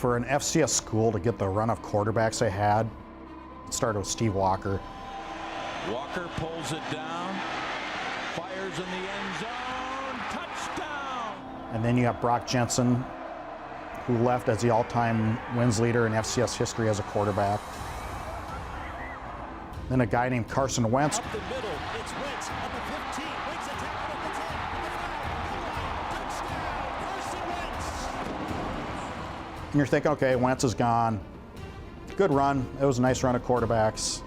For an FCS school to get the run of quarterbacks they had, it started with Steve Walker. Walker pulls it down, fires in the end zone, touchdown! And then you have Brock Jensen, who left as the all-time wins leader in FCS history as a quarterback. Then a guy named Carson Wentz. Up the middle, it's Wentz at the 15. Wentz attack at the 10. Touchdown, Carson Wentz. And you're thinking, okay, Wentz is gone. Good run. It was a nice run of quarterbacks.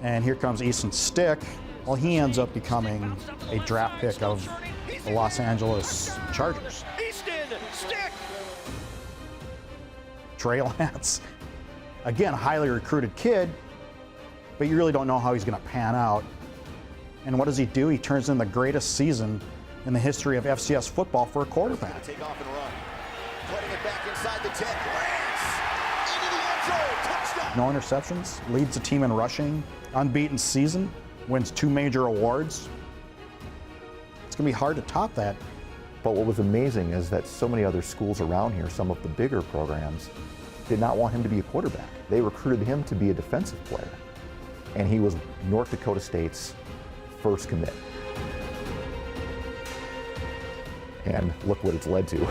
And here comes Easton Stick. Well, he ends up becoming a draft pick of the Los Angeles Chargers. Easton Stick. Trey Lance. Again, a highly recruited kid, but you really don't know how he's going to pan out. And what does he do? He turns in the greatest season in the history of FCS football for a quarterback. Take off and run. Putting it back inside the 10. Lance into the end zone. Touchdown. No interceptions, leads the team in rushing, unbeaten season, wins 2 major awards. It's going to be hard to top that. But what was amazing is that so many other schools around here, some of the bigger programs, did not want him to be a quarterback. They recruited him to be a defensive player. And he was North Dakota State's first commit. And look what it's led to.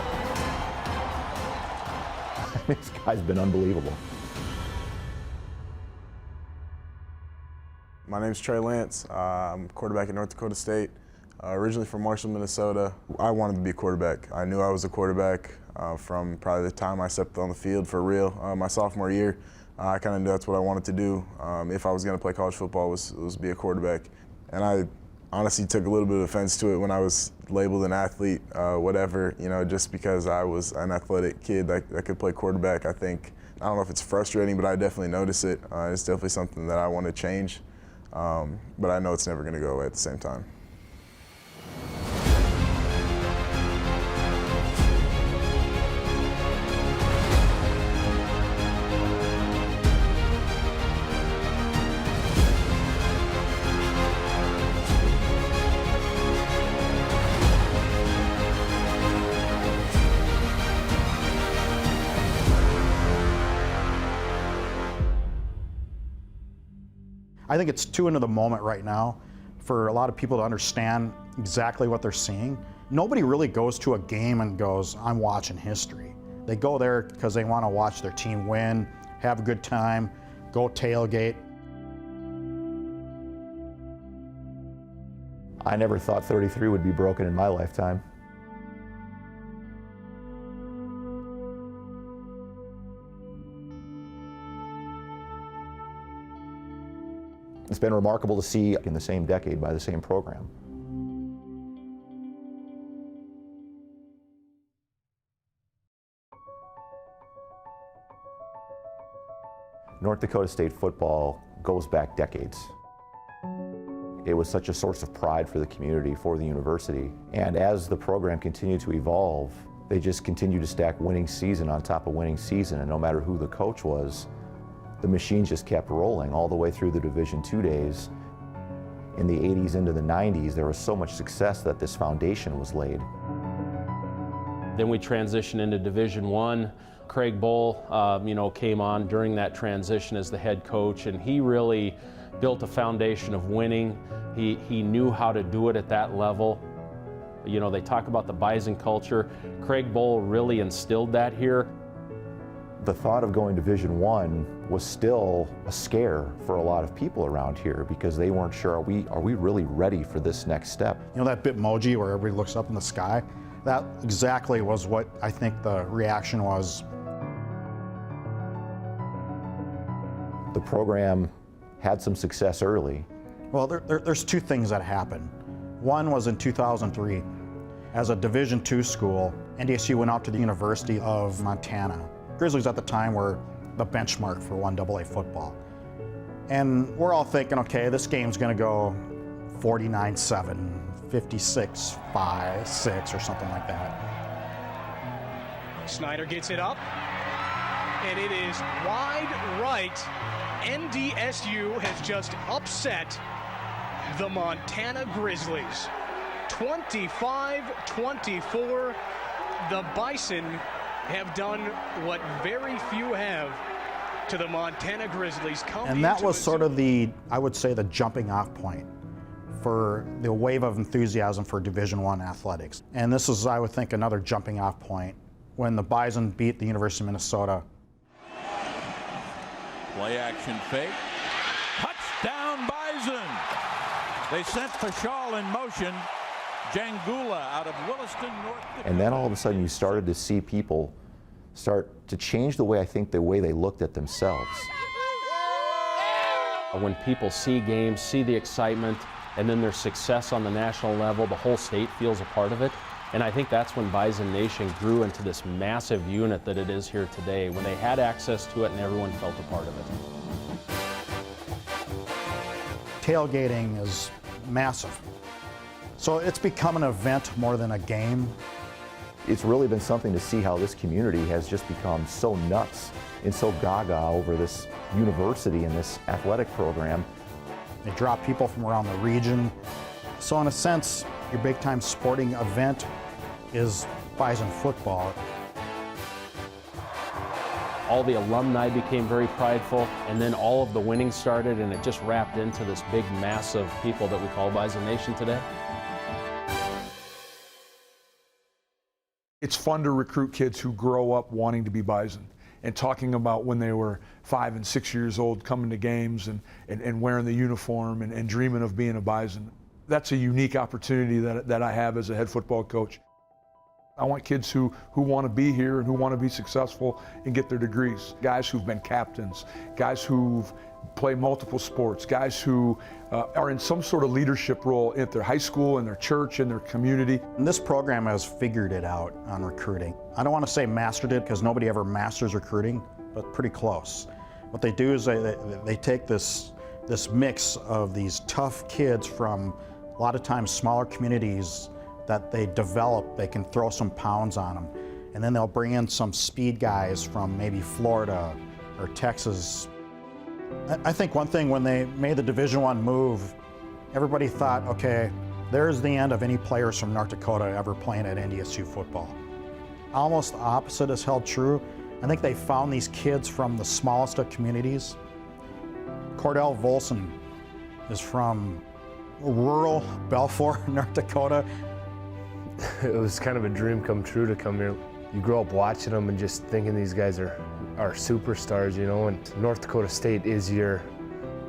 This guy's been unbelievable. My name's Trey Lance. I'm a quarterback at North Dakota State. Originally from Marshall, Minnesota. I wanted to be a quarterback. I knew I was a quarterback from probably the time I stepped on the field for real. My sophomore year, I kind of knew that's what I wanted to do. If I was going to play college football, was be a quarterback. And I honestly took a little bit of offense to it when I was labeled an athlete, whatever, you know, just because I was an athletic kid that could play quarterback. I think, I don't know if it's frustrating, but I definitely notice it. It's definitely something that I want to change, but I know it's never going to go away at the same time. I think it's too into the moment right now for a lot of people to understand exactly what they're seeing. Nobody really goes to a game and goes, I'm watching history. They go there because they want to watch their team win, have a good time, go tailgate. I never thought 33 would be broken in my lifetime. It's been remarkable to see in the same decade by the same program. North Dakota State football goes back decades. It was such a source of pride for the community, for the university. And as the program continued to evolve, they just continued to stack winning season on top of winning season. And no matter who the coach was, the machine just kept rolling all the way through the Division II days. In the 80s into the 90s, there was so much success that this foundation was laid. Then we transitioned into Division I. Craig Bull, came on during that transition as the head coach, and he really built a foundation of winning. He knew how to do it at that level. You know, they talk about the Bison culture. Craig Bull really instilled that here. The thought of going Division I was still a scare for a lot of people around here because they weren't sure, are we really ready for this next step? You know that Bitmoji where everybody looks up in the sky? That exactly was what I think the reaction was. The program had some success early. Well, there's 2 things that happened. One was in 2003. As a Division II school, NDSU went out to the University of Montana. Grizzlies at the time were the benchmark for 1AA football. And we're all thinking, okay, this game's gonna go 49-7, 56-5, or something like that. Snyder gets it up, and it is wide right. NDSU has just upset the Montana Grizzlies. 25-24, the Bison have done what very few have to the Montana Grizzlies. And that was sort of the, I would say, the jumping off point for the wave of enthusiasm for Division I athletics. And this is, I would think, another jumping off point when the Bison beat the University of Minnesota. Play action fake. Touchdown Bison. They sent Fashal in motion. Jangula out of Williston, North Dakota. And then all of a sudden you started to see people start to change the way, I think, the way they looked at themselves. When people see games, see the excitement, and then their success on the national level, the whole state feels a part of it. And I think that's when Bison Nation grew into this massive unit that it is here today, when they had access to it and everyone felt a part of it. Tailgating is massive. So it's become an event more than a game. It's really been something to see how this community has just become so nuts and so gaga over this university and this athletic program. They draw people from around the region. So in a sense, your big time sporting event is Bison football. All the alumni became very prideful, and then all of the winning started, and it just wrapped into this big mass of people that we call Bison Nation today. It's fun to recruit kids who grow up wanting to be Bison and talking about when they were 5 and 6 years old, coming to games and wearing the uniform and dreaming of being a Bison. That's a unique opportunity that I have as a head football coach. I want kids who want to be here and who want to be successful and get their degrees. Guys who've been captains, guys who've played multiple sports, guys who are in some sort of leadership role at their high school, in their church, in their community. And this program has figured it out on recruiting. I don't want to say mastered it because nobody ever masters recruiting, but pretty close. What they do is they take this mix of these tough kids from a lot of times smaller communities that they develop, they can throw some pounds on them. And then they'll bring in some speed guys from maybe Florida or Texas. I think one thing when they made the Division I move, everybody thought, okay, there's the end of any players from North Dakota ever playing at NDSU football. Almost the opposite is held true. I think they found these kids from the smallest of communities. Cordell Volson is from rural Balfour, North Dakota. It was kind of a dream come true to come here. You grow up watching them and just thinking these guys are superstars, you know, and North Dakota State is your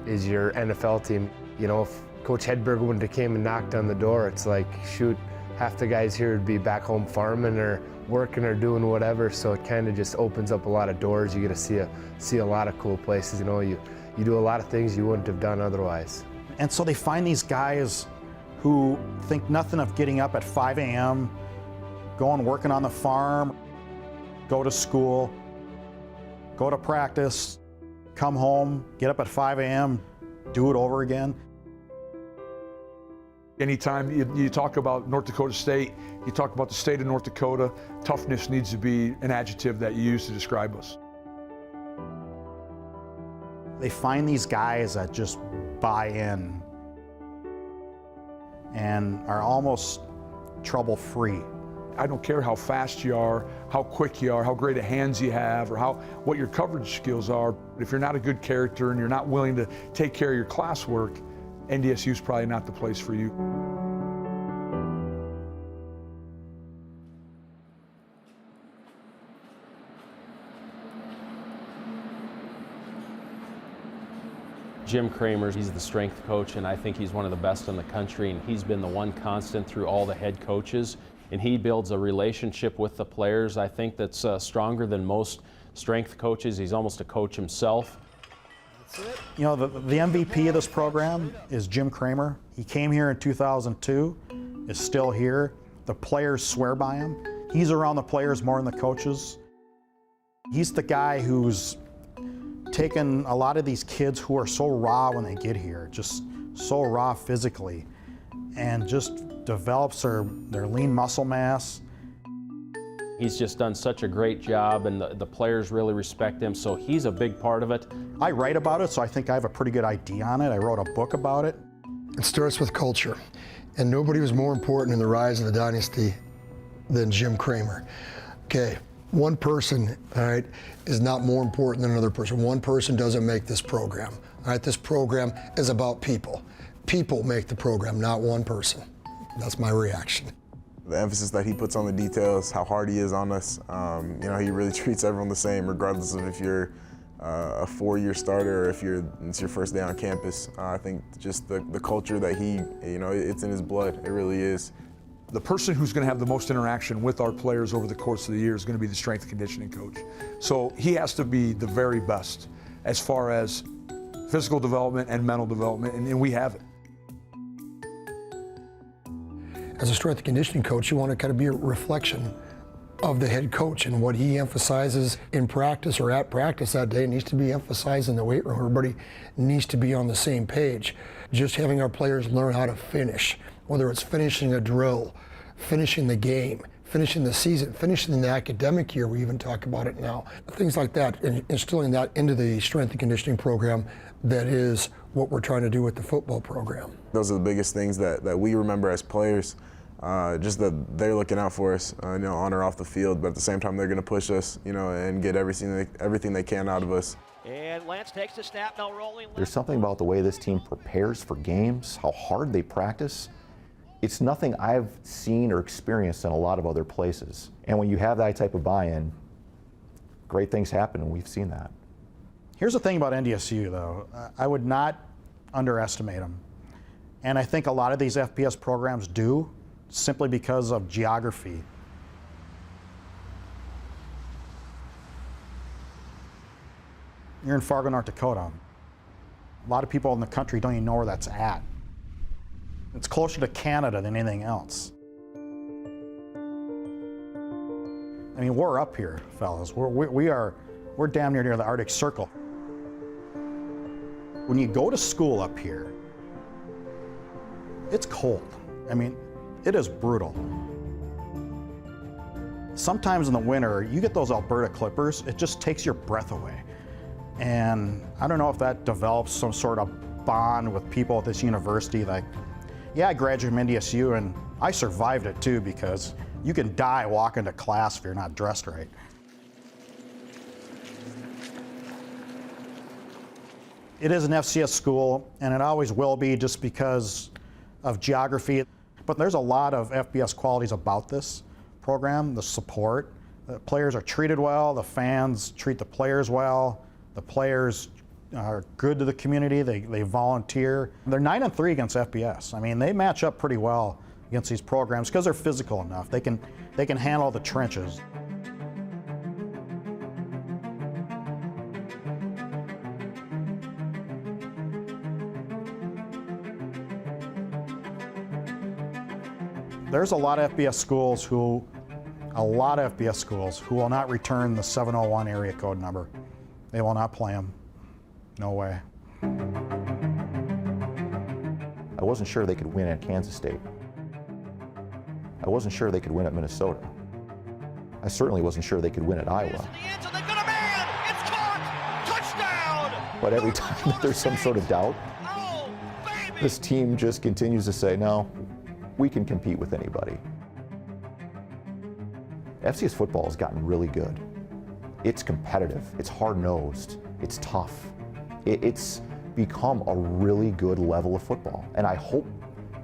NFL team. You know, if Coach Hedberg wouldn't have came and knocked on the door, it's like, shoot, half the guys here would be back home farming or working or doing whatever, so it kind of just opens up a lot of doors. You get to see a lot of cool places, you know, you do a lot of things you wouldn't have done otherwise. And so they find these guys who think nothing of getting up at 5 a.m., going working on the farm, go to school, go to practice, come home, get up at 5 a.m., do it over again. Anytime you talk about North Dakota State, you talk about the state of North Dakota, toughness needs to be an adjective that you use to describe us. They find these guys that just buy in and are almost trouble-free. I don't care how fast you are, how quick you are, how great of hands you have, or what your coverage skills are. If you're not a good character and you're not willing to take care of your classwork, NDSU is probably not the place for you. Jim Kramer, he's the strength coach, and I think he's one of the best in the country, and he's been the one constant through all the head coaches, and he builds a relationship with the players, I think, that's stronger than most strength coaches. He's almost a coach himself. You know, the MVP of this program is Jim Kramer. He came here in 2002, is still here. The players swear by him. He's around the players more than the coaches. He's the guy who's taken a lot of these kids who are so raw when they get here, just so raw physically, and just develops their lean muscle mass. He's just done such a great job, and the players really respect him, so he's a big part of it. I write about it, so I think I have a pretty good idea on it. I wrote a book about it. It starts with culture, and nobody was more important in the rise of the Dynasty than Jim Kramer. Okay, One person, all right, is not more important than another person. One person doesn't make this program. All right, this program is about people. People make the program, not one person. That's my reaction. The emphasis that he puts on the details, how hard he is on us, you know, he really treats everyone the same, regardless of if you're a 4-year starter or if it's your first day on campus. I think just the culture that he, you know, it's in his blood. It really is. The person who's going to have the most interaction with our players over the course of the year is going to be the strength and conditioning coach. So he has to be the very best as far as physical development and mental development, and we have it. As a strength and conditioning coach, you want to kind of be a reflection of the head coach, and what he emphasizes in practice or at practice that day needs to be emphasized in the weight room. Everybody needs to be on the same page. Just having our players learn how to finish, whether it's finishing a drill, finishing the game, finishing the season, finishing the academic year, we even talk about it now. Things like that, and instilling that into the strength and conditioning program, that is what we're trying to do with the football program. Those are the biggest things that we remember as players, just that they're looking out for us, you know, on or off the field, but at the same time they're going to push us, you know, and get everything they can out of us. And Lance takes the snap, now rolling. There's something about the way this team prepares for games, how hard they practice. It's nothing I've seen or experienced in a lot of other places. And when you have that type of buy-in, great things happen, and we've seen that. Here's the thing about NDSU, though. I would not underestimate them. And I think a lot of these FBS programs do, simply because of geography. You're in Fargo, North Dakota. A lot of people in the country don't even know where that's at. It's closer to Canada than anything else. I mean, we're up here, fellas. We're damn near the Arctic Circle. When you go to school up here, it's cold. I mean, it is brutal. Sometimes in the winter, you get those Alberta clippers, it just takes your breath away. And I don't know if that develops some sort of bond with people at this university. Like, yeah, I graduated from NDSU and I survived it too, because you can die walking to class if you're not dressed right. It is an FCS school, and it always will be, just because of geography. But there's a lot of FBS qualities about this program. The support, the players are treated well, the fans treat the players well, the players are good to the community, they volunteer. They're 9-3 against FBS. I mean, they match up pretty well against these programs because they're physical enough. They can handle the trenches. There's a lot of FBS schools who will not return the 701 area code number. They will not play them. No way. I wasn't sure they could win at Kansas State. I wasn't sure they could win at Minnesota. I certainly wasn't sure they could win at Iowa. But every time that there's some sort of doubt, this team just continues to say, no, we can compete with anybody. FCS football has gotten really good. It's competitive, it's hard-nosed, it's tough. It's become a really good level of football. And I hope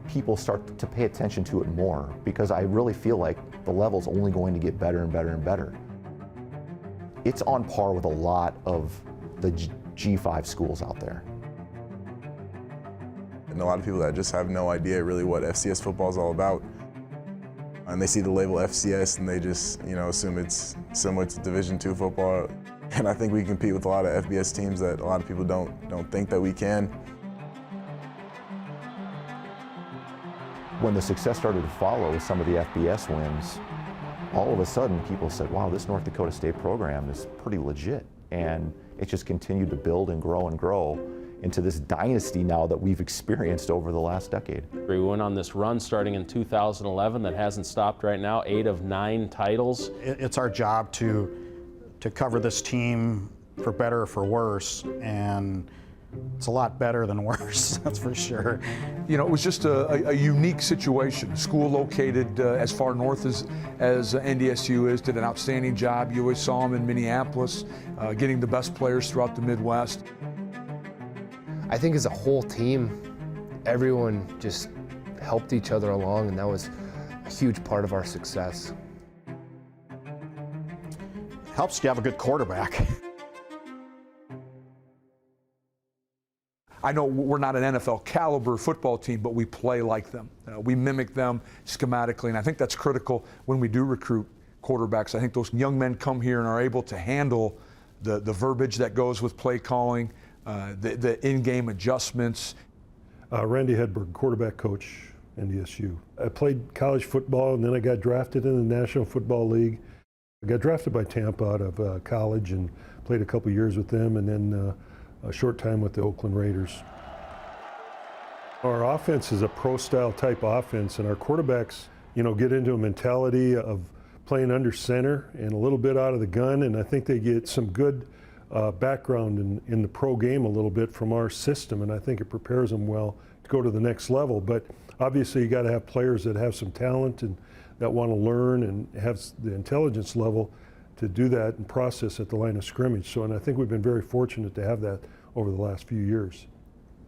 people start to pay attention to it more, because I really feel like the level's only going to get better and better and better. It's on par with a lot of the G5 schools out there. And a lot of people that just have no idea really what FCS football is all about. And they see the label FCS and they just, you know, assume it's similar to Division II football. And I think we compete with a lot of FBS teams that a lot of people don't think that we can. When the success started to follow with some of the FBS wins, all of a sudden people said, wow, this North Dakota State program is pretty legit. And it just continued to build and grow into this dynasty now that we've experienced over the last decade. We went on this run starting in 2011 that hasn't stopped right now, 8 of 9 titles. It's our job to cover this team for better or for worse, and It's a lot better than worse, that's for sure. You know, it was just a unique situation. School located as far north as NDSU is, did an outstanding job. You always saw them in Minneapolis, getting the best players throughout the Midwest. I think as a whole team, everyone just helped each other along, and that was a huge part of our success. Helps you have a good quarterback. I know we're not an NFL caliber football team, but we play like them. We mimic them schematically, and I think that's critical when we do recruit quarterbacks. I think those young men come here and are able to handle the verbiage that goes with play calling, the in-game adjustments. Randy Hedberg, quarterback coach, NDSU. I played college football, and then I got drafted in the National Football League. I got drafted by Tampa out of college and played a couple years with them, and then a short time with the Oakland Raiders. Our offense is a pro-style type offense, and our quarterbacks, you know, get into a mentality of playing under center and a little bit out of the gun, and I think they get some good background in the pro game a little bit from our system, and I think it prepares them well to go to the next level. But obviously you got to have players that have some talent and that want to learn and have the intelligence level to do that and process at the line of scrimmage. So, and I think we've been very fortunate to have that over the last few years.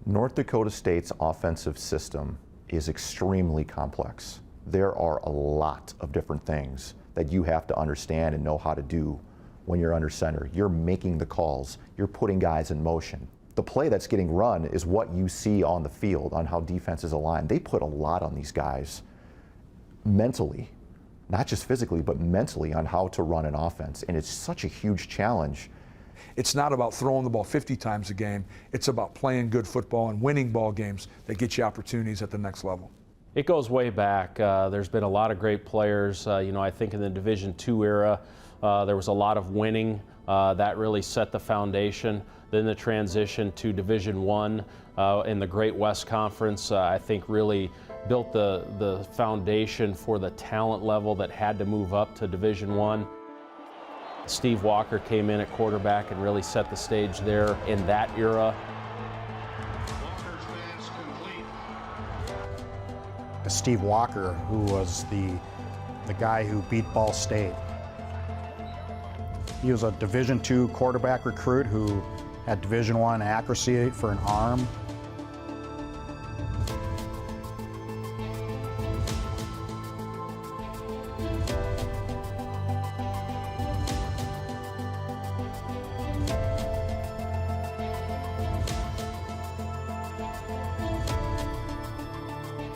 North Dakota State's offensive system is extremely complex. There are a lot of different things that you have to understand and know how to do when you're under center. You're making the calls, you're putting guys in motion. The play that's getting run is what you see on the field, on how defense is aligned. They put a lot on these guys mentally, not just physically, but mentally, on how to run an offense. And it's such a huge challenge. It's not about throwing the ball 50 times a game. It's about playing good football and winning ball games that get you opportunities at the next level. It goes way back. There's been a lot of great players. I think in the Division II era, there was a lot of winning. That really set the foundation. Then the transition to Division I in the Great West Conference, I think really built the foundation for the talent level that had to move up to Division I. Steve Walker came in at quarterback and really set the stage there in that era. Steve Walker, who was the guy who beat Ball State. He was a Division II quarterback recruit who had Division I accuracy for an arm.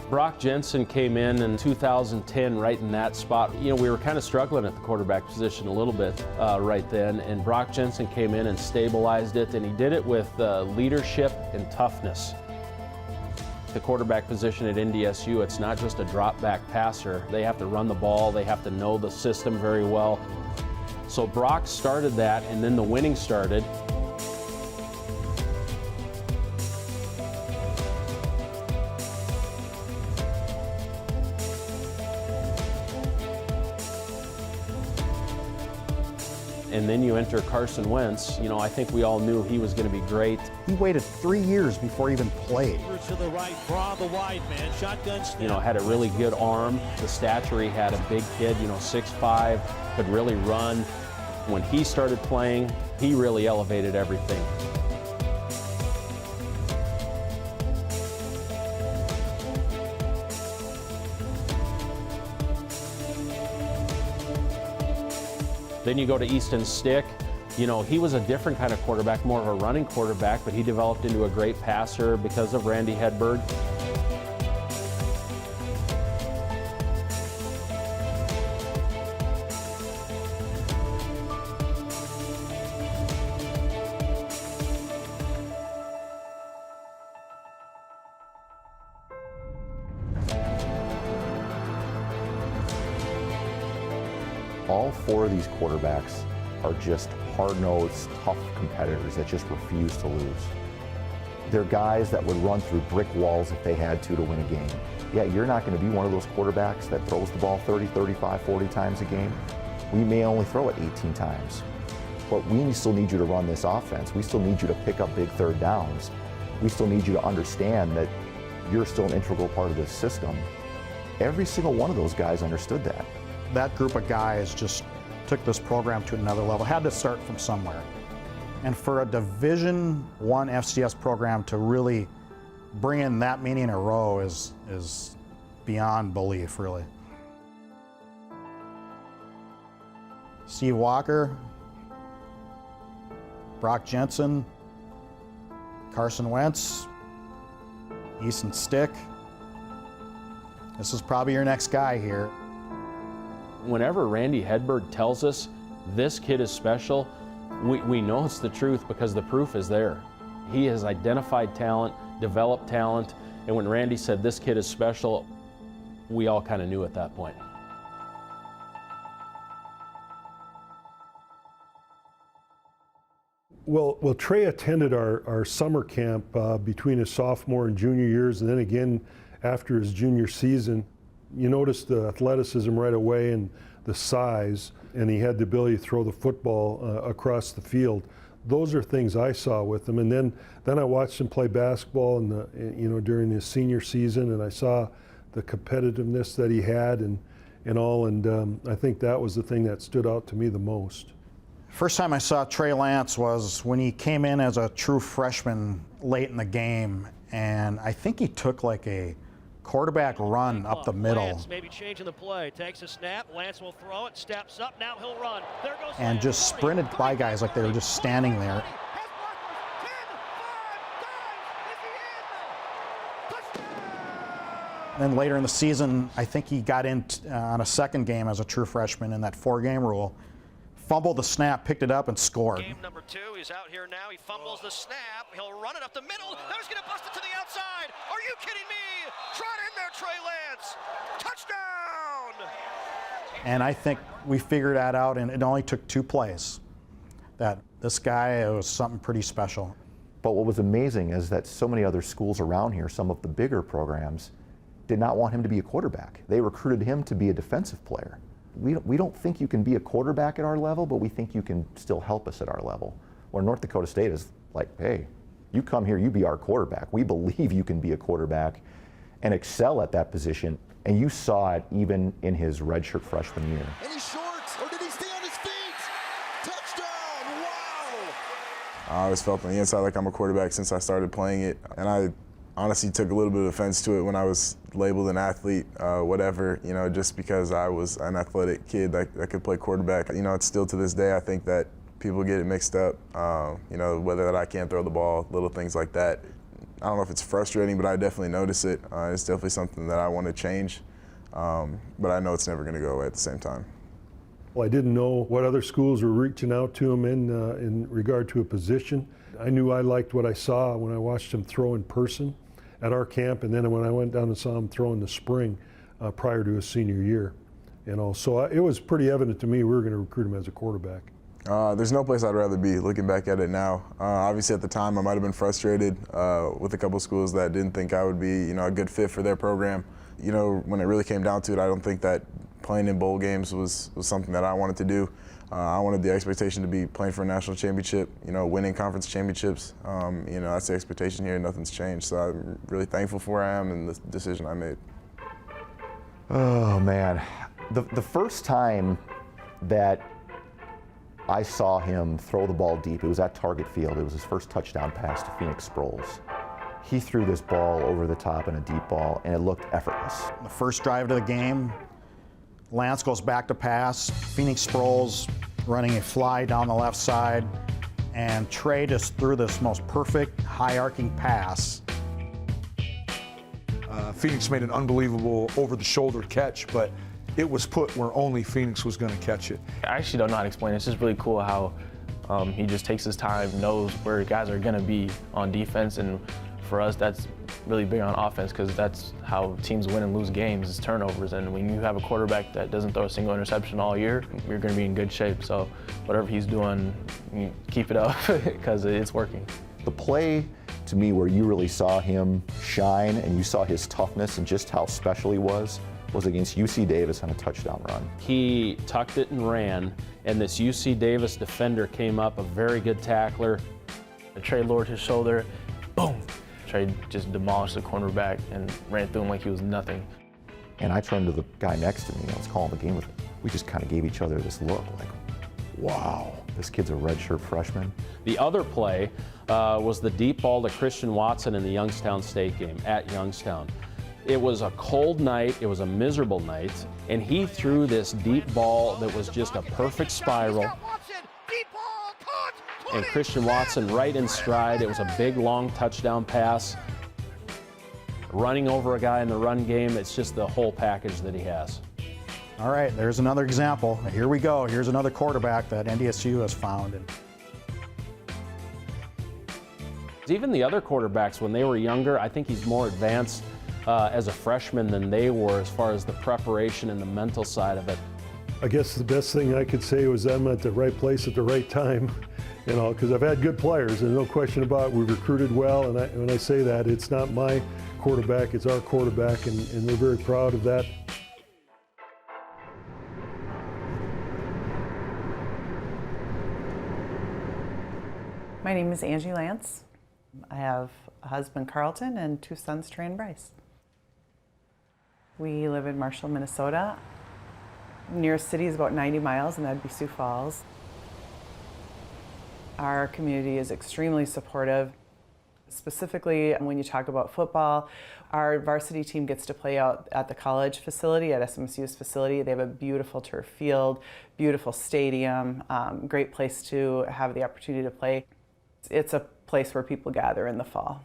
Brock Jensen came in 2010 right in that spot. We were kind of struggling at the quarterback position a little bit right then, and Brock Jensen came in and stabilized it, and he did it with leadership and toughness. The quarterback position at NDSU, it's not just a drop back passer. They have to run the ball, they have to know the system very well. So Brock started that, and then the winning started. And then you enter Carson Wentz. I think we all knew he was going to be great. He waited 3 years before he even played. To the right, draw the wide man, shotgun snap. Had a really good arm. The stature, he had a big kid, 6'5", could really run. When he started playing, he really elevated everything. Then you go to Easton Stick. He was a different kind of quarterback, more of a running quarterback, but he developed into a great passer because of Randy Hedberg. All four of these quarterbacks are just hard-nosed, tough competitors that just refuse to lose. They're guys that would run through brick walls if they had to win a game. Yeah, you're not going to be one of those quarterbacks that throws the ball 30, 35, 40 times a game. We may only throw it 18 times. but we still need you to run this offense. We still need you to pick up big third downs. We still need you to understand that you're still an integral part of this system. Every single one of those guys understood that. That group of guys just took this program to another level, had to start from somewhere. And for a Division I FCS program to really bring in that many in a row is beyond belief, really. Steve Walker, Brock Jensen, Carson Wentz, Easton Stick. This is probably your next guy here. Whenever Randy Hedberg tells us this kid is special, we know it's the truth because the proof is there. He has identified talent, developed talent, and when Randy said this kid is special, we all kind of knew at that point. Well, Trey attended our summer camp between his sophomore and junior years, and then again after his junior season. You noticed the athleticism right away and the size, and he had the ability to throw the football across the field. Those are things I saw with him. And then I watched him play basketball during his senior season, and I saw the competitiveness that he had and all, and I think that was the thing that stood out to me the most. First time I saw Trey Lance was when he came in as a true freshman late in the game, and I think he took like a quarterback run up the middle. Lance maybe changing the play, takes a snap, Lance will throw it, steps up, now he'll run. There goes And Lance. just sprinted by guys like they were just standing there. Then later in the season, I think he got in on a second game as a true freshman in that 4-game rule. Fumbled the snap, picked it up, and scored. Game number 2, he's out here now, he fumbles the snap, he'll run it up the middle, now he's going to bust it to the outside. Are you kidding me? Trot in there, Trey Lance. Touchdown! And I think we figured that out, and it only took 2 plays. That this guy was something pretty special. But what was amazing is that so many other schools around here, some of the bigger programs, did not want him to be a quarterback. They recruited him to be a defensive player. We don't think you can be a quarterback at our level, but we think you can still help us at our level. Where North Dakota State is like, hey, you come here, you be our quarterback. We believe you can be a quarterback and excel at that position. And you saw it even in his redshirt freshman year. And he's short, or did he stay on his feet? Touchdown, wow! I always felt on the inside like I'm a quarterback since I started playing it. And I honestly took a little bit of offense to it when I was labeled an athlete, whatever, just because I was an athletic kid that could play quarterback. It's still to this day, I think that people get it mixed up, whether that I can't throw the ball, little things like that. I don't know if it's frustrating, but I definitely notice it. It's definitely something that I want to change, but I know it's never going to go away at the same time. Well, I didn't know what other schools were reaching out to him in regard to a position. I knew I liked what I saw when I watched him throw in person at our camp, and then when I went down and saw him throw in the spring prior to his senior year. So it was pretty evident to me we were going to recruit him as a quarterback. There's no place I'd rather be, looking back at it now. Obviously at the time I might have been frustrated with a couple schools that didn't think I would be a good fit for their program. When it really came down to it, I don't think that playing in bowl games was something that I wanted to do. I wanted the expectation to be playing for a national championship, winning conference championships. That's the expectation here, nothing's changed. So I'm really thankful for where I am and the decision I made. Oh man, the first time that I saw him throw the ball deep, it was at Target Field. It was his first touchdown pass to Phoenix Sproles. He threw this ball over the top in a deep ball, and it looked effortless. The first drive of the game, Lance goes back to pass, Phoenix Sproles running a fly down the left side, and Trey just threw this most perfect high-arcing pass. Phoenix made an unbelievable over-the-shoulder catch, but it was put where only Phoenix was going to catch it. I actually don't know how to explain it. It's just really cool how he just takes his time, knows where guys are going to be on defense, and for us, that's really big on offense because that's how teams win and lose games is turnovers. And when you have a quarterback that doesn't throw a single interception all year, you're going to be in good shape. So whatever he's doing, keep it up because it's working. The play, to me, where you really saw him shine and you saw his toughness and just how special he was was against UC Davis on a touchdown run. He tucked it and ran, and this UC Davis defender came up, a very good tackler. Trey lowered his shoulder, boom! Trey just demolished the cornerback and ran through him like he was nothing. And I turned to the guy next to me, I was calling the game with him. We just kind of gave each other this look, like, wow, this kid's a redshirt freshman. The other play was the deep ball to Christian Watson in the Youngstown State game at Youngstown. It was a cold night, it was a miserable night, and he threw this deep ball that was just a perfect spiral. And Christian Watson right in stride. It was a big, long touchdown pass. Running over a guy in the run game, it's just the whole package that he has. All right, there's another example. Here we go. Here's another quarterback that NDSU has found. Even the other quarterbacks, when they were younger, I think he's more advanced as a freshman than they were as far as the preparation and the mental side of it. I guess the best thing I could say was I'm at the right place at the right time, you know, because I've had good players, and no question about it. We recruited well, and when I say that, it's not my quarterback, it's our quarterback, and we're very proud of that. My name is Angie Lance. I have a husband, Carlton, and 2 sons, Trey and Bryce. We live in Marshall, Minnesota. Nearest city is about 90 miles, and that'd be Sioux Falls. Our community is extremely supportive. Specifically, when you talk about football, our varsity team gets to play out at the college facility, at SMSU's facility. They have a beautiful turf field, beautiful stadium, great place to have the opportunity to play. It's a place where people gather in the fall.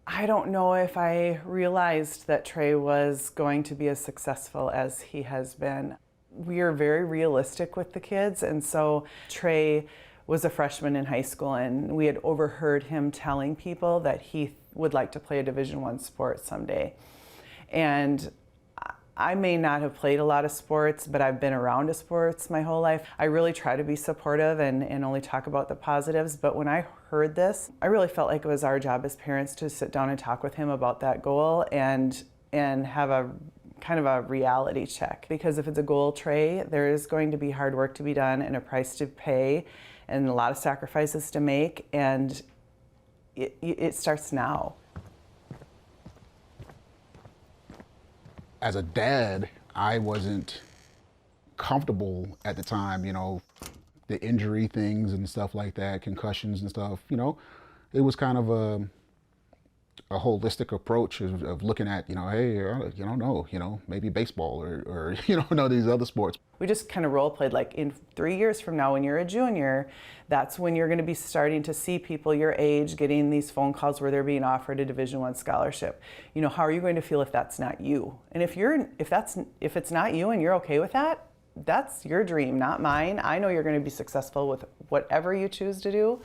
I don't know if I realized that Trey was going to be as successful as he has been. We are very realistic with the kids, and so Trey was a freshman in high school, and we had overheard him telling people that he would like to play a Division I sport someday. And I may not have played a lot of sports, but I've been around sports my whole life. I really try to be supportive and only talk about the positives, but when I heard this, I really felt like it was our job as parents to sit down and talk with him about that goal and have a kind of a reality check. Because if it's a goal, Trey, there is going to be hard work to be done and a price to pay and a lot of sacrifices to make, and it starts now. As a dad, I wasn't comfortable at the time, you know, the injury things and stuff like that, concussions and stuff, you know. It was kind of a holistic approach of looking at, you know, hey, you don't know, you know, maybe baseball or you know, these other sports. We just kind of role played, like, in 3 years from now when you're a junior, that's when you're going to be starting to see people your age getting these phone calls where they're being offered a Division I scholarship. You know, how are you going to feel if that's not you? And if it's not you and you're okay with that, that's your dream, not mine. I know you're going to be successful with whatever you choose to do.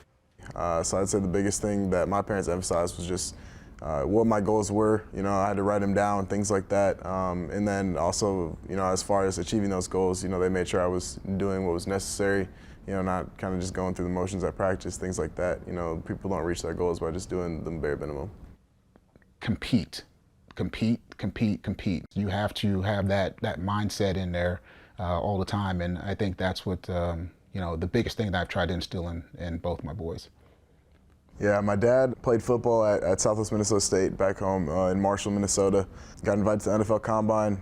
So I'd say the biggest thing that my parents emphasized was just what my goals were. You know, I had to write them down, things like that. And then also, you know, as far as achieving those goals, you know, they made sure I was doing what was necessary, you know, not kind of just going through the motions at practice, things like that. You know, people don't reach their goals by just doing the bare minimum. Compete. You have to have that mindset in there all the time, and I think that's what, you know, the biggest thing that I've tried to instill in both my boys. Yeah, my dad played football at Southwest Minnesota State back home in Marshall, Minnesota. Got invited to the NFL Combine,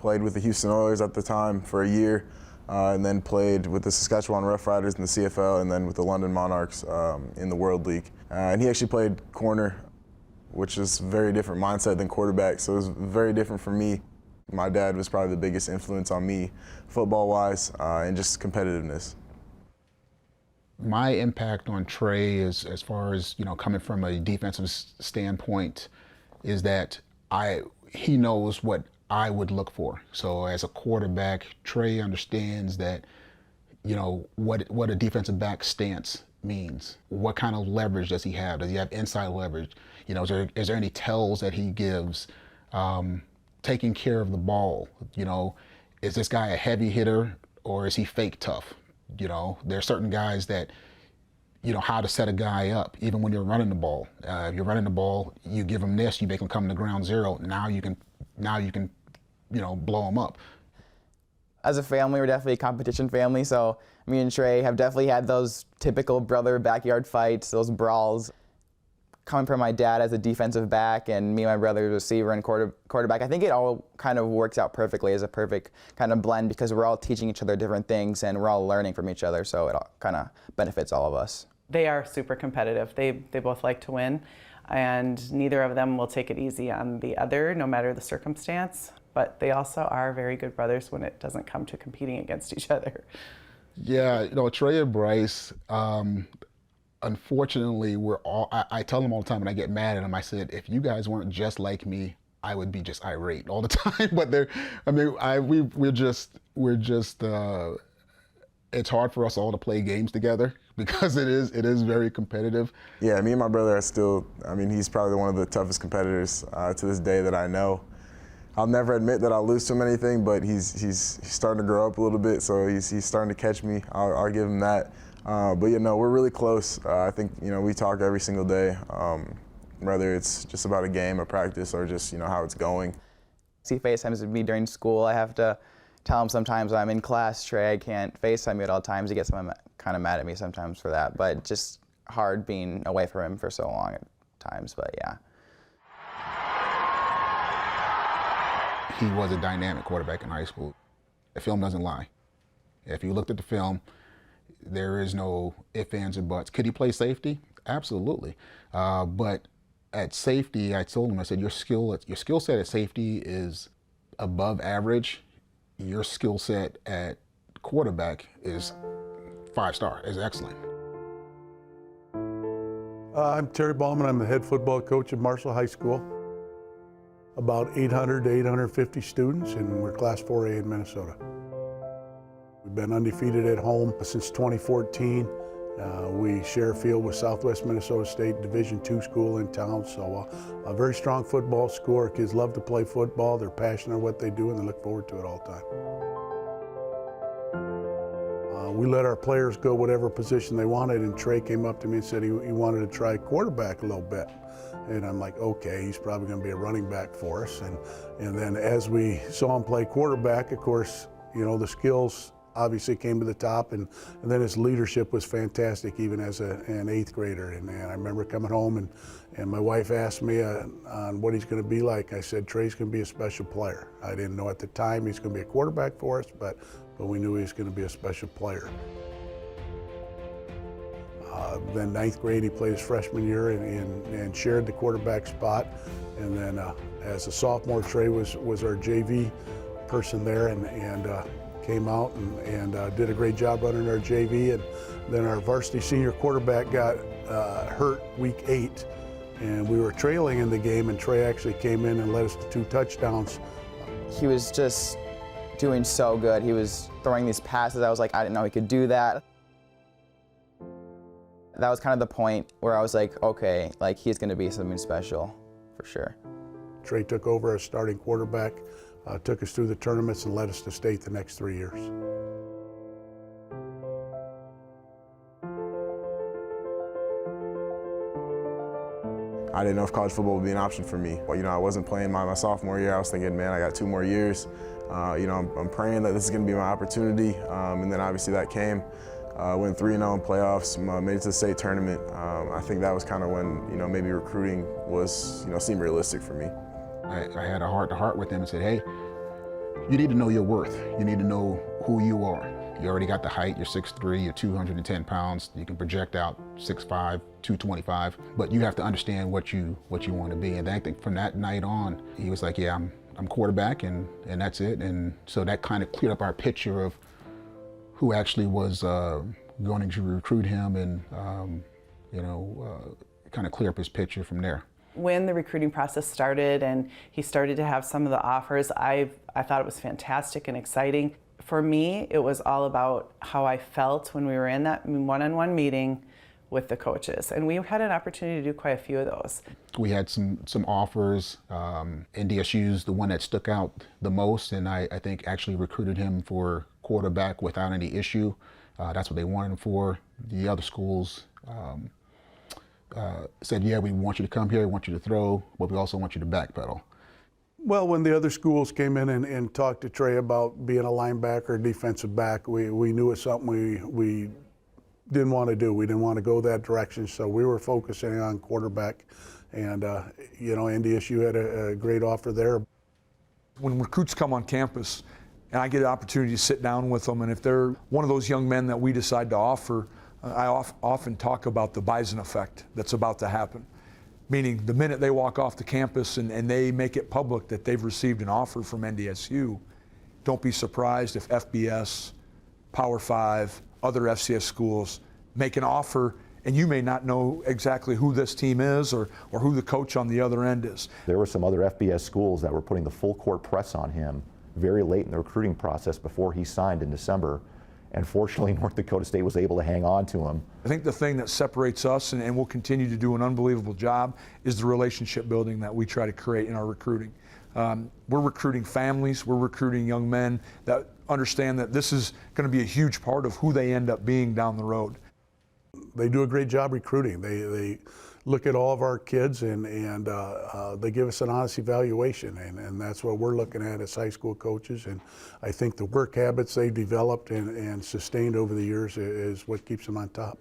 played with the Houston Oilers at the time for a year, and then played with the Saskatchewan Roughriders in the CFL and then with the London Monarchs in the World League. And he actually played corner, which is a very different mindset than quarterback, so it was very different for me. My dad was probably the biggest influence on me football-wise and just competitiveness. My impact on Trey is, as far as, you know, coming from a defensive standpoint, is that he knows what I would look for. So as a quarterback, Trey understands that, you know, what a defensive back stance means. What kind of leverage does he have? Does he have inside leverage? You know, is there any tells that he gives? Taking care of the ball, you know, is this guy a heavy hitter or is he fake tough? You know, there are certain guys that you know, how to set a guy up, even when you're running the ball. If you're running the ball, you give him this, you make him come to ground zero. Now you can, you know, blow him up. As a family, we're definitely a competition family, so me and Trey have definitely had those typical brother backyard fights, those brawls. Coming from my dad as a defensive back and me and my brother as a receiver and quarterback, I think it all kind of works out perfectly as a perfect kind of blend because we're all teaching each other different things and we're all learning from each other, so it all kind of benefits all of us. They are super competitive. They both like to win, and neither of them will take it easy on the other, no matter the circumstance. But they also are very good brothers when it doesn't come to competing against each other. Yeah, you know, Trey and Bryce, unfortunately, I tell them all the time when I get mad at them, I said, if you guys weren't just like me, I would be just irate all the time. But we're just, it's hard for us all to play games together because it is very competitive. Yeah, me and my brother are still, he's probably one of the toughest competitors to this day that I know. I'll never admit that I'll lose to him anything, but he's starting to grow up a little bit, so he's starting to catch me. I'll give him that. But you know, we're really close. I think, you know, we talk every single day, whether it's just about a game, a practice, or just, you know, how it's going. He FaceTimes with me during school. I have to tell him sometimes I'm in class, Trey, I can't FaceTime you at all times. He gets kind of mad at me sometimes for that, but just hard being away from him for so long at times, but yeah. He was a dynamic quarterback in high school. The film doesn't lie. If you looked at the film, there is no ifs, ands, or buts. Could he play safety? Absolutely. But at safety, I told him, I said, your skill set at safety is above average. Your skill set at quarterback is 5-star, is excellent. I'm Terry Ballman. I'm the head football coach at Marshall High School. About 800 to 850 students, and we're Class 4A in Minnesota. We've been undefeated at home since 2014. We share a field with Southwest Minnesota State, Division II school in town, so a very strong football school. Our kids love to play football. They're passionate about what they do, and they look forward to it all the time. We let our players go whatever position they wanted, and Trey came up to me and said he wanted to try quarterback a little bit. And I'm like, okay, he's probably going to be a running back for us. And then as we saw him play quarterback, of course, you know, the skills obviously came to the top, and then his leadership was fantastic, even as an 8th grader. And I remember coming home, and my wife asked me on what he's going to be like. I said, Trey's going to be a special player. I didn't know at the time he's going to be a quarterback for us, but we knew he was going to be a special player. Then 9th grade, he played his freshman year and shared the quarterback spot. And then as a sophomore, Trey was our JV person there and came out and did a great job running our JV. And then our varsity senior quarterback got hurt week 8, and we were trailing in the game, and Trey actually came in and led us to 2 touchdowns. He was just doing so good. He was throwing these passes. I was like, I didn't know he could do that. That was kind of the point where I was like, okay, like he's going to be something special for sure. Trey took over as starting quarterback, took us through the tournaments, and led us to state the next 3 years. I didn't know if college football would be an option for me. Well, you know, I wasn't playing my sophomore year. I was thinking, man, I got 2 more years. You know, I'm praying that this is going to be my opportunity. And then obviously that came. Went 3-0 in playoffs, made it to the state tournament. I think that was kind of when, you know, maybe recruiting was, you know, seemed realistic for me. I had a heart-to-heart with him and said, hey, you need to know your worth. You need to know who you are. You already got the height, you're 6'3", you're 210 pounds. You can project out 6'5", 225, but you have to understand what you want to be. And I think from that night on, he was like, yeah, I'm quarterback and that's it. And so that kind of cleared up our picture of who actually was going to recruit him and, kind of clear up his picture from there. When the recruiting process started and he started to have some of the offers, I thought it was fantastic and exciting. For me, it was all about how I felt when we were in that one-on-one meeting with the coaches. And we had an opportunity to do quite a few of those. We had some offers. NDSU's the one that stuck out the most, and I think actually recruited him for quarterback without any issue. That's what they wanted him for. The other schools said, yeah, we want you to come here, we want you to throw, but we also want you to backpedal. Well, when the other schools came in and talked to Trey about being a linebacker, defensive back, we knew it's something we didn't want to do. We didn't want to go that direction, so we were focusing on quarterback. And, NDSU had a great offer there. When recruits come on campus and I get an opportunity to sit down with them, and if they're one of those young men that we decide to offer, I often talk about the Bison effect that's about to happen. Meaning the minute they walk off the campus and they make it public that they've received an offer from NDSU, don't be surprised if FBS, Power 5, other FCS schools make an offer and you may not know exactly who this team is or who the coach on the other end is. There were some other FBS schools that were putting the full court press on him very late in the recruiting process before he signed in December. And fortunately, North Dakota State was able to hang on to him. I think the thing that separates us, and we'll continue to do an unbelievable job, is the relationship building that we try to create in our recruiting. We're recruiting families, we're recruiting young men that understand that this is going to be a huge part of who they end up being down the road. They do a great job recruiting. They look at all of our kids and they give us an honest evaluation, and that's what we're looking at as high school coaches. And I think the work habits they've developed and sustained over the years is what keeps them on top.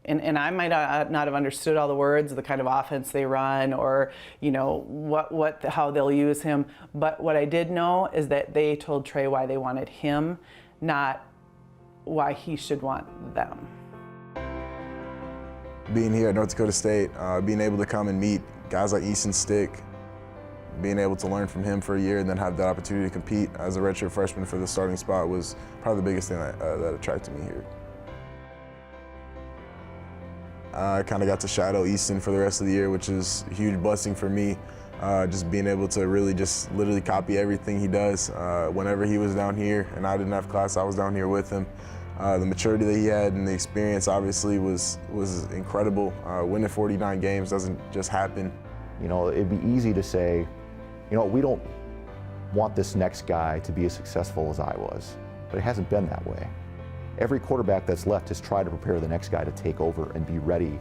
And I might not have understood all the words, the kind of offense they run, or how they'll use him. But what I did know is that they told Trey why they wanted him, not why he should want them. Being here at North Dakota State, being able to come and meet guys like Easton Stick, being able to learn from him for a year and then have the opportunity to compete as a redshirt freshman for the starting spot was probably the biggest thing that attracted me here. I kind of got to shadow Easton for the rest of the year, which is a huge blessing for me. Just being able to really just literally copy everything he does. Whenever he was down here and I didn't have class, I was down here with him. The maturity that he had and the experience obviously was incredible. Winning 49 games doesn't just happen. You know, it'd be easy to say, we don't want this next guy to be as successful as I was, but it hasn't been that way. Every quarterback that's left has tried to prepare the next guy to take over and be ready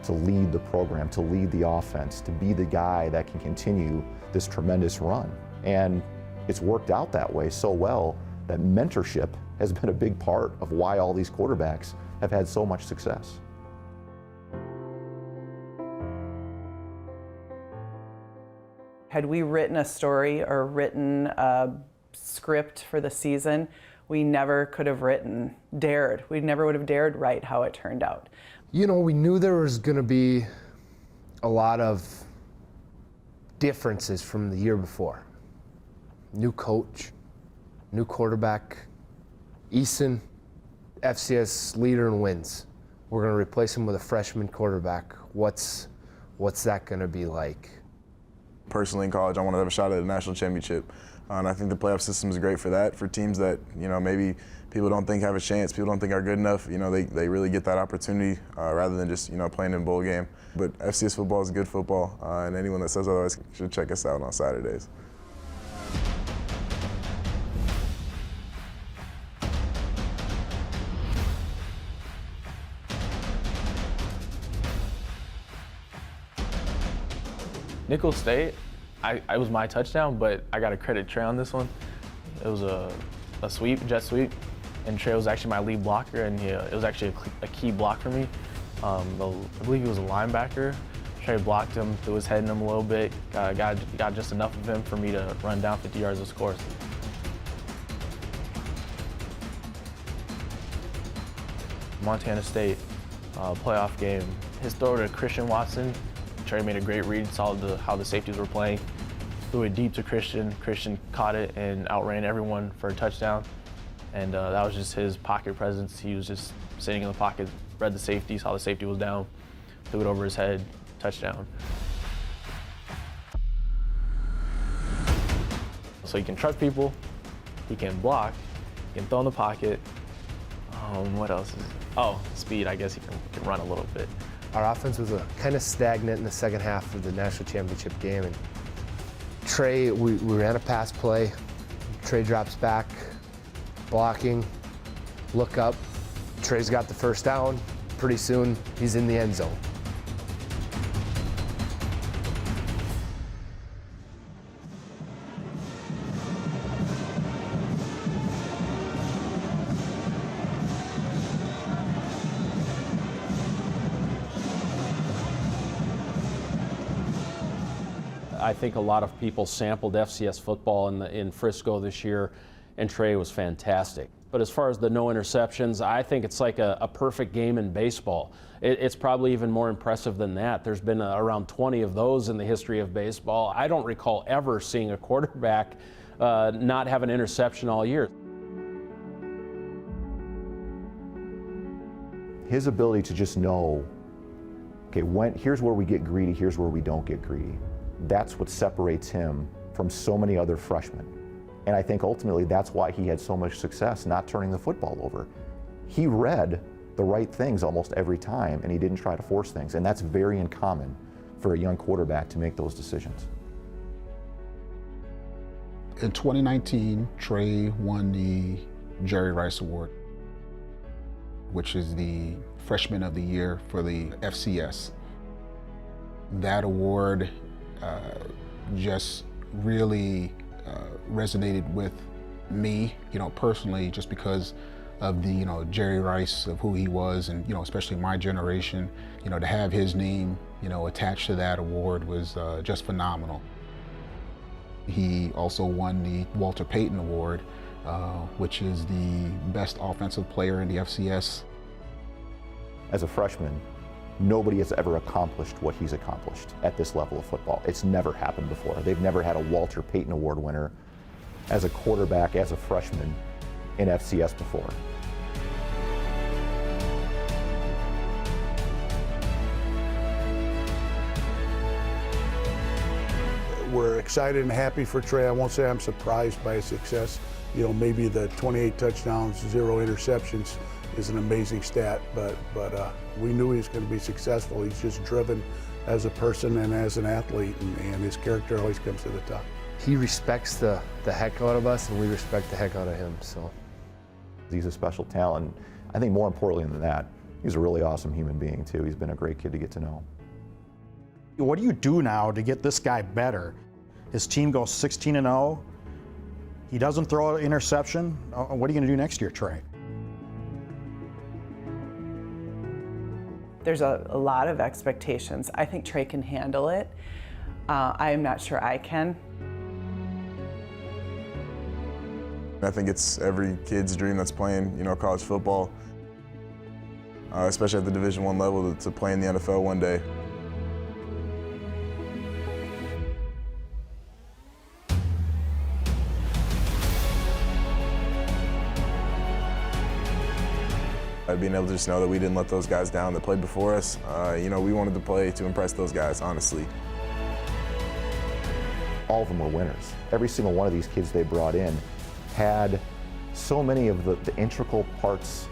to lead the program, to lead the offense, to be the guy that can continue this tremendous run. And it's worked out that way so well that mentorship has been a big part of why all these quarterbacks have had so much success. Had we written a story or written a script for the season, we never could have dared. We never would have dared write how it turned out. We knew there was going to be a lot of differences from the year before. New coach, new quarterback, Easton, FCS leader in wins. We're going to replace him with a freshman quarterback. What's that going to be like? Personally, in college, I want to have a shot at a national championship. And I think the playoff system is great for that, for teams that, maybe people don't think have a chance, people don't think are good enough. They really get that opportunity rather than just, playing in a bowl game. But FCS football is good football, and anyone that says otherwise should check us out on Saturdays. Nickel State, I was my touchdown, but I got to credit Trey on this one. It was a sweep, jet sweep, and Trey was actually my lead blocker, and it was actually a key block for me. I believe he was a linebacker. Trey blocked him, threw his head in him a little bit, got just enough of him for me to run down 50 yards of scores. Montana State playoff game. His throw to Christian Watson, Trey made a great read, saw how the safeties were playing, threw it deep to Christian. Christian caught it and outran everyone for a touchdown. And that was just his pocket presence. He was just sitting in the pocket, read the safety, saw the safety was down, threw it over his head, touchdown. So he can trust people, he can block, he can throw in the pocket. What else? Speed, I guess he can run a little bit. Our offense was kind of stagnant in the second half of the national championship game. And Trey, we ran a pass play. Trey drops back, blocking, look up. Trey's got the first down. pretty soon he's in the end zone. I think a lot of people sampled FCS football in Frisco this year, and Trey was fantastic. But as far as the no interceptions, I think it's like a perfect game in baseball. It's probably even more impressive than that. There's been around 20 of those in the history of baseball. I don't recall ever seeing a quarterback not have an interception all year. His ability to just know, okay, here's where we get greedy, here's where we don't get greedy. That's what separates him from so many other freshmen. And I think ultimately that's why he had so much success not turning the football over. He read the right things almost every time, and he didn't try to force things. And that's very uncommon for a young quarterback to make those decisions. In 2019, Trey won the Jerry Rice Award, which is the Freshman of the Year for the FCS. That award just really resonated with me, personally, just because of the, Jerry Rice, of who he was, and, especially my generation, to have his name, attached to that award was just phenomenal. He also won the Walter Payton Award, which is the best offensive player in the FCS. As a freshman, nobody has ever accomplished what he's accomplished at this level of football. It's never happened before. They've never had a Walter Payton Award winner as a quarterback, as a freshman in FCS before. We're excited and happy for Trey. I won't say I'm surprised by his success. Maybe the 28 touchdowns, 0 interceptions is an amazing stat, but we knew he was going to be successful. He's just driven as a person and as an athlete, and his character always comes to the top. He respects the heck out of us, and we respect the heck out of him. So he's a special talent. I think more importantly than that, he's a really awesome human being too. He's been a great kid to get to know. What do you do now to get this guy better? His team goes 16-0. He doesn't throw an interception. What are you going to do next year, Trey? There's a lot of expectations. I think Trey can handle it. I am not sure I can. I think it's every kid's dream that's playing, college football, especially at the Division I level, to play in the NFL one day. Being able to just know that we didn't let those guys down that played before us. We wanted to play to impress those guys, honestly. All of them were winners. Every single one of these kids they brought in had so many of the integral parts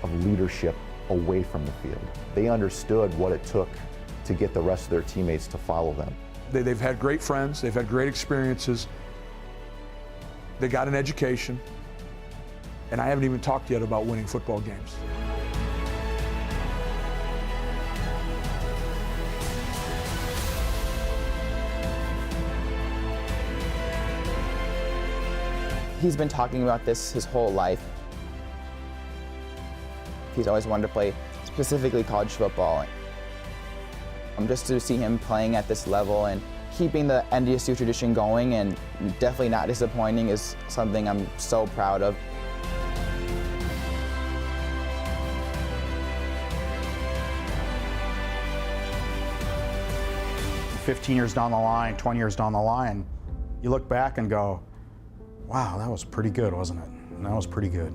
of leadership away from the field. They understood what it took to get the rest of their teammates to follow them. They've had great friends, they've had great experiences, they got an education, and I haven't even talked yet about winning football games. He's been talking about this his whole life. He's always wanted to play specifically college football. Just to see him playing at this level and keeping the NDSU tradition going and definitely not disappointing is something I'm so proud of. "15 years down the line, 20 years down the line, you look back and go, wow, that was pretty good, wasn't it? That was pretty good.